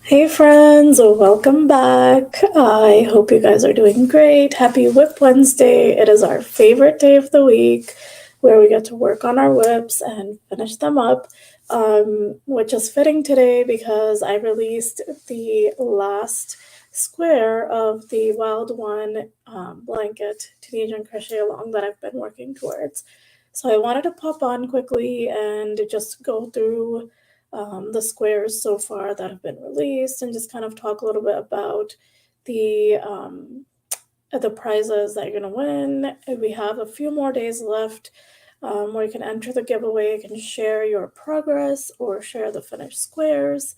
Hey friends, welcome back. I hope you guys are doing great. Happy Whip Wednesday. It is our favorite day of the week where we get to work on our whips and finish them up, which is fitting today because I released the last square of the Wild One blanket Tunisian crochet along that I've been working towards. So I wanted to pop on quickly and just go through the squares so far that have been released and just kind of talk a little bit about the prizes that you're going to win. We have a few more days left where you can enter the giveaway. You can share your progress or share the finished squares.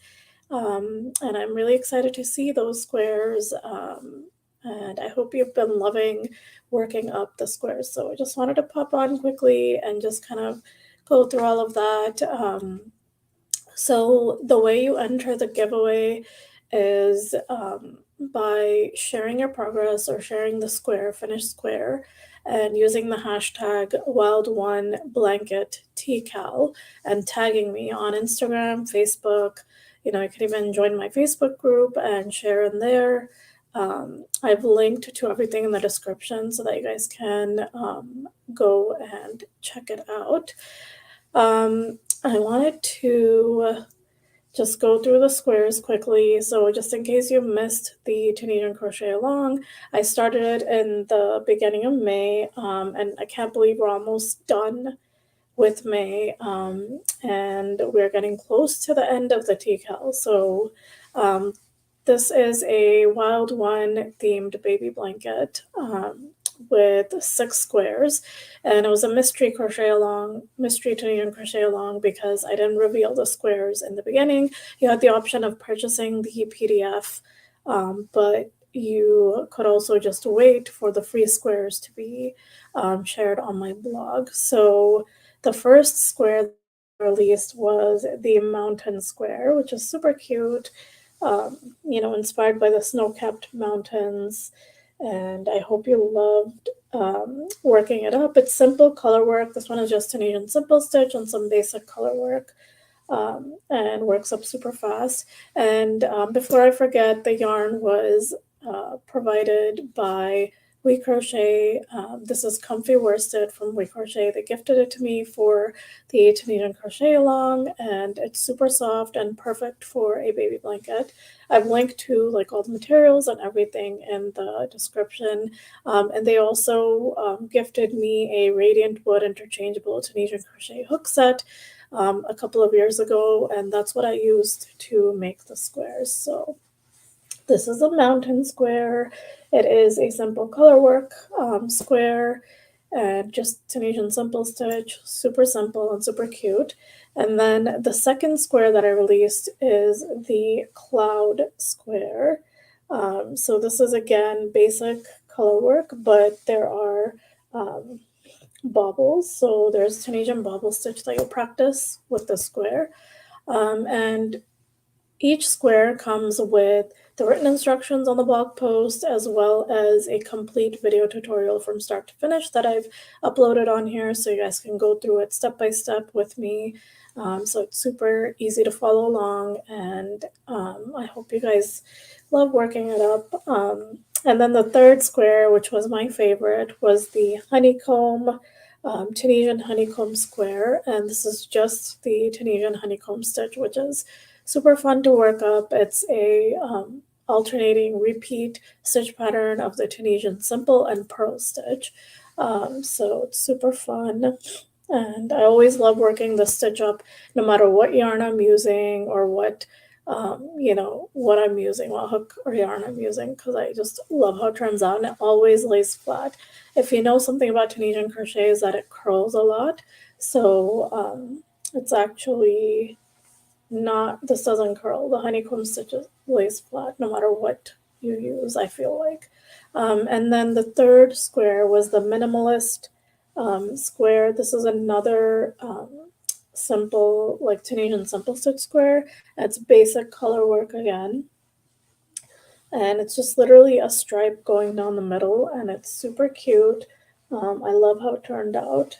And I'm really excited to see those squares. And I hope you've been loving working up the squares. So I just wanted to pop on quickly and just kind of go through all of that. So the way you enter the giveaway is by sharing your progress or sharing the finished square, and using the hashtag Wild1Blanket TCAL and tagging me on Instagram, Facebook. You can even join my Facebook group and share in there. I've linked to everything in the description so that you guys can go and check it out. I wanted to just go through the squares quickly. So just in case you missed the Tunisian crochet along, I started it in the beginning of May, and I can't believe we're almost done with May, and we're getting close to the end of the TCAL. So this is a Wild One themed baby blanket. With 6 squares, and it was a mystery Tunisian crochet along because I didn't reveal the squares in the beginning. You had the option of purchasing the PDF, but you could also just wait for the free squares to be shared on my blog. So the first square released was the mountain square, which is super cute, inspired by the snow-capped mountains. And I hope you loved working it up. It's simple color work. This one is just Tunisian simple stitch and some basic color work, and works up super fast. And before I forget, the yarn was provided by We Crochet. This is Comfy Worsted from We Crochet. They gifted it to me for the Tunisian crochet along, and it's super soft and perfect for a baby blanket. I've linked to all the materials and everything in the description. And they also gifted me a Radiant Wood interchangeable Tunisian crochet hook set a couple of years ago, and that's what I used to make the squares. So this is a mountain square. It is a simple color work square, and just Tunisian simple stitch, super simple and super cute. And then the second square that I released is the cloud square. So this is again basic color work, but there are bobbles. So there's Tunisian bobble stitch that you'll practice with the square. And each square comes with the written instructions on the blog post, as well as a complete video tutorial from start to finish that I've uploaded on here, so you guys can go through it step by step with me. So it's super easy to follow along, and I hope you guys love working it up. And then the third square, which was my favorite, was the honeycomb Tunisian honeycomb square, and this is just the Tunisian honeycomb stitch, which is super fun to work up. It's a alternating repeat stitch pattern of the Tunisian simple and pearl stitch. So it's super fun. And I always love working the stitch up no matter what yarn I'm using or what I'm using, what hook or yarn I'm using, because I just love how it turns out, and it always lays flat. If you know something about Tunisian crochet is that it curls a lot. So it's actually not, this doesn't curl. The honeycomb stitches lays flat no matter what you use, I feel like. And then the third square was the minimalist square. This is another simple, Tunisian simple stitch square. It's basic color work again. And it's just literally a stripe going down the middle, and it's super cute. I love how it turned out.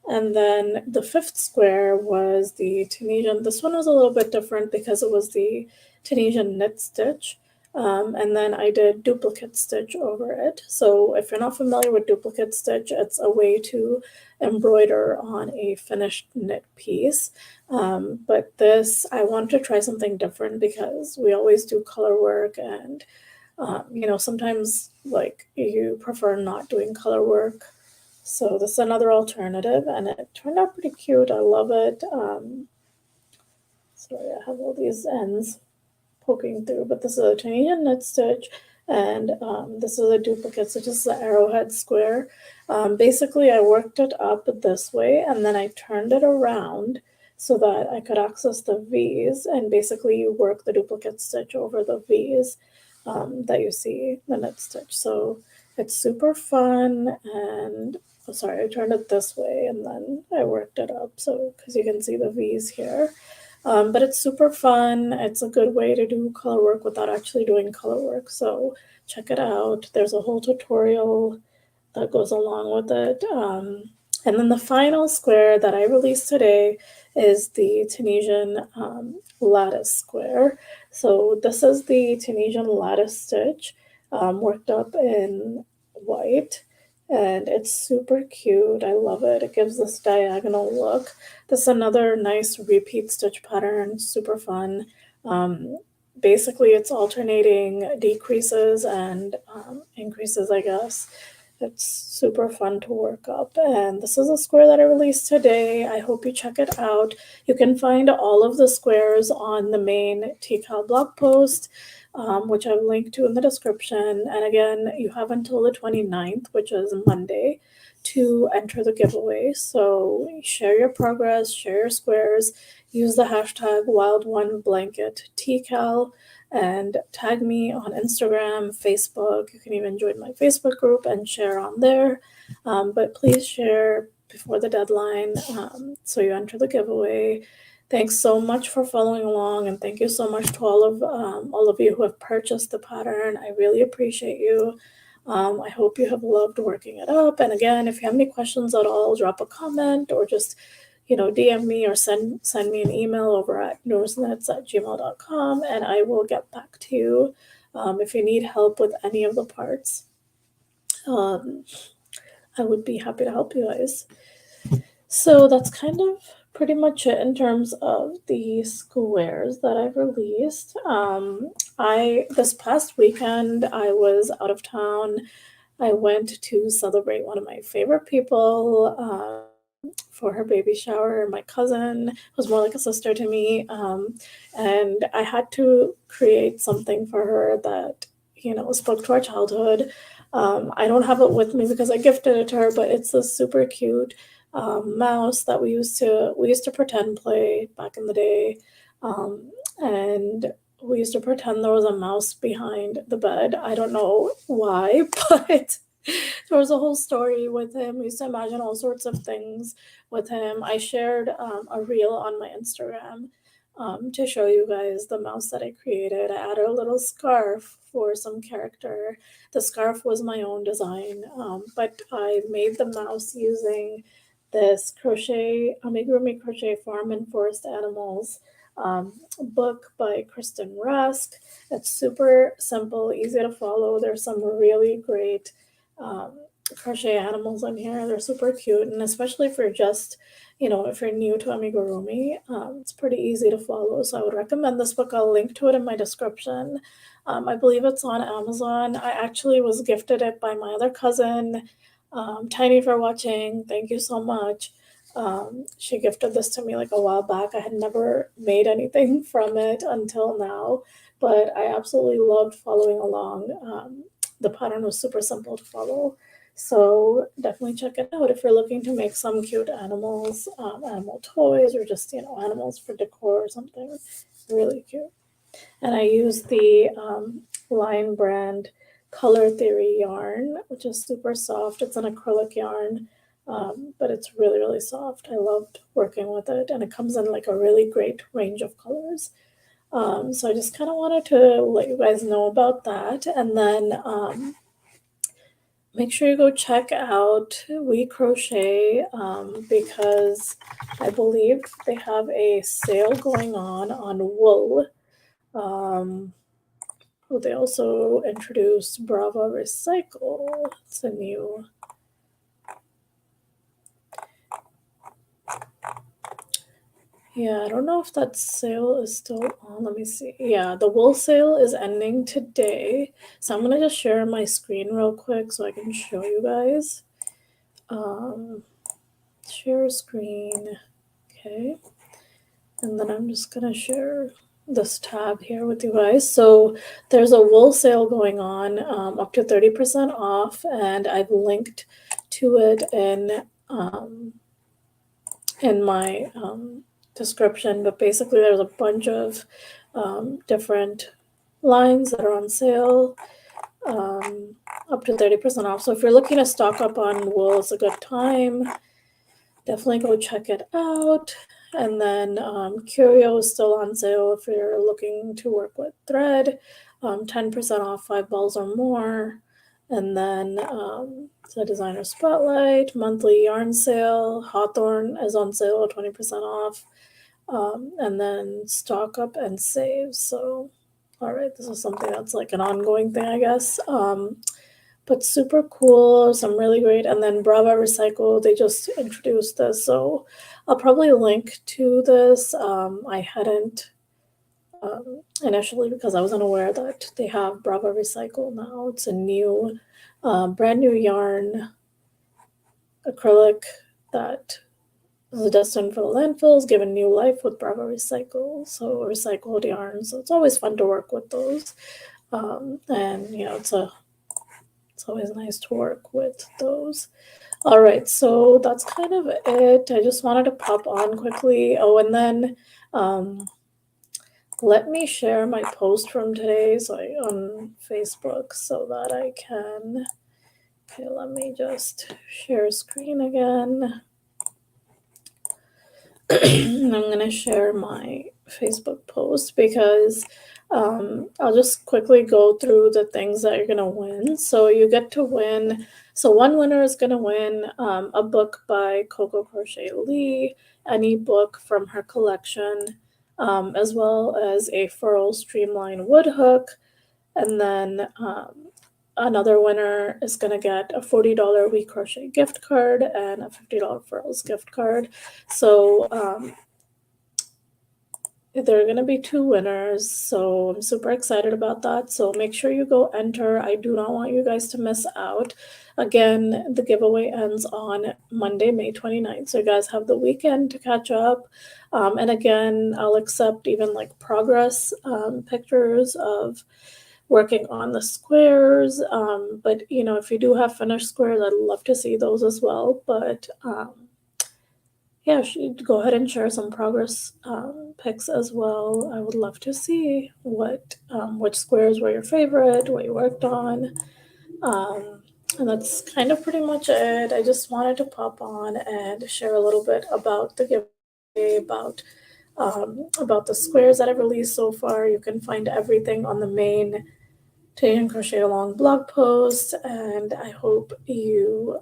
And then the fifth square was the Tunisian. This one was a little bit different because it was the Tunisian knit stitch. And then I did duplicate stitch over it. So if you're not familiar with duplicate stitch, it's a way to embroider on a finished knit piece. But this, I wanted to try something different because we always do color work, and sometimes like you prefer not doing color work. So this is another alternative, and it turned out pretty cute. I love it. Sorry, I have all these ends poking through, but this is a Tunisian knit stitch, and this is a duplicate, so just the arrowhead square. Basically, I worked it up this way, and then I turned it around so that I could access the V's, and basically you work the duplicate stitch over the V's that you see, the knit stitch. So it's super fun, and sorry, I turned it this way, and then I worked it up, so because you can see the V's here. But it's super fun. It's a good way to do color work without actually doing color work. So check it out. There's a whole tutorial that goes along with it. And then the final square that I released today is the Tunisian lattice square. So this is the Tunisian lattice stitch worked up in white. And it's super cute. I love it. It gives this diagonal look. This is another nice repeat stitch pattern, super fun. Basically, it's alternating decreases and increases, I guess. It's super fun to work up. And this is a square that I released today. I hope you check it out. You can find all of the squares on the main TCAL blog post, which I've linked to in the description. And again, you have until the 29th, which is Monday, to enter the giveaway. So share your progress, share your squares, use the hashtag wild1blanket_TCAL, and tag me on Instagram, Facebook. You can even join my Facebook group and share on there. But please share before the deadline so you enter the giveaway. Thanks so much for following along, and thank you so much to all of you who have purchased the pattern. I really appreciate you. I hope you have loved working it up. And again, if you have any questions at all, drop a comment or just DM me or send me an email over at noorsnets@gmail.com, and I will get back to you if you need help with any of the parts. I would be happy to help you guys. So that's kind of pretty much it in terms of the squares that I've released. This past weekend I was out of town. I went to celebrate one of my favorite people for her baby shower. My cousin was more like a sister to me, and I had to create something for her that spoke to our childhood. I don't have it with me because I gifted it to her, but it's a super cute mouse that we used to pretend play back in the day, and we used to pretend there was a mouse behind the bed. I don't know why, but there was a whole story with him. We used to imagine all sorts of things with him. I shared a reel on my Instagram to show you guys the mouse that I created. I added a little scarf for some character. The scarf was my own design, but I made the mouse using this Amigurumi Crochet Farm and Forest Animals book by Kristen Rask. It's super simple, easy to follow. There's some really great crochet animals in here. They're super cute, and especially if you're just, if you're new to amigurumi, it's pretty easy to follow. So I would recommend this book. I'll link to it in my description. I believe it's on Amazon. I actually was gifted it by my other cousin, Tiny, for watching. Thank you so much. She gifted this to me like a while back. I had never made anything from it until now, but I absolutely loved following along. The pattern was super simple to follow. So definitely check it out if you're looking to make some cute animals, animal toys, or just, animals for decor or something. Really cute. And I used the Line brand Color Theory yarn, which is super soft. It's an acrylic yarn, but it's really, really soft. I loved working with it, and it comes in like a really great range of colors. So I just kind of wanted to let you guys know about that. And then make sure you go check out We Crochet because I believe they have a sale going on wool. They also introduced Brava Recycle. It's a new. Yeah, I don't know if that sale is still on. Let me see. Yeah, the wool sale is ending today. So I'm going to just share my screen real quick so I can show you guys. Share screen. Okay. And then I'm just going to share this tab here with you guys. So there's a wool sale going on, up to 30% off, and I've linked to it in my description. But basically, there's a bunch of different lines that are on sale, up to 30% off. So if you're looking to stock up on wool, it's a good time. Definitely go check it out. And then Curio is still on sale if you're looking to work with thread. 10% off 5 balls or more. And then the designer spotlight, monthly yarn sale. Hawthorne is on sale, 20% off. And then stock up and save. So, all right, this is something that's like an ongoing thing, I guess. But super cool, some really great. And then Brava Recycle, they just introduced this, so I'll probably link to this. I hadn't initially because I wasn't aware that they have Brava Recycle now. It's a new, brand new yarn acrylic that is destined for the landfills, given new life with Brava Recycle. So recycled yarn. So it's always fun to work with those. And you know, it's always nice to work with those. All right, so that's kind of it. I just wanted to pop on quickly. Oh, and then let me share my post from today on Facebook so that I can. Okay, let me just share screen again. I'm going to share my Facebook post because I'll just quickly go through the things that you're going to win. So you get to win. So one winner is going to win a book by Coco Crochet Lee, an ebook from her collection, as well as a Furl Streamline wood hook. And then another winner is going to get a $40 We Crochet gift card and a $50 Furls gift card. So there are going to be 2 winners, so I'm super excited about that. So make sure you go enter. I do not want you guys to miss out. Again, the giveaway ends on Monday, May 29th. So you guys have the weekend to catch up. And again, I'll accept even like progress pictures of working on the squares. But you know, if you do have finished squares, I'd love to see those as well. But yeah, go ahead and share some progress pics as well. I would love to see which squares were your favorite, what you worked on. And that's kind of pretty much it. I just wanted to pop on and share a little bit about the giveaway, about the squares that I've released so far. You can find everything on the main Tay & Crochet Along blog post, and I hope you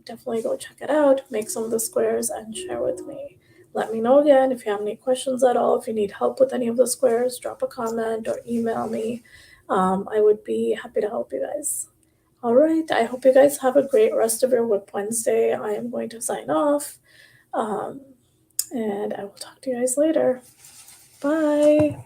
definitely go check it out, make some of the squares, and share with me. Let me know again if you have any questions at all. If you need help with any of the squares, drop a comment or email me. I would be happy to help you guys. All right, I hope you guys have a great rest of your Whip Wednesday. I am going to sign off, and I will talk to you guys later. Bye.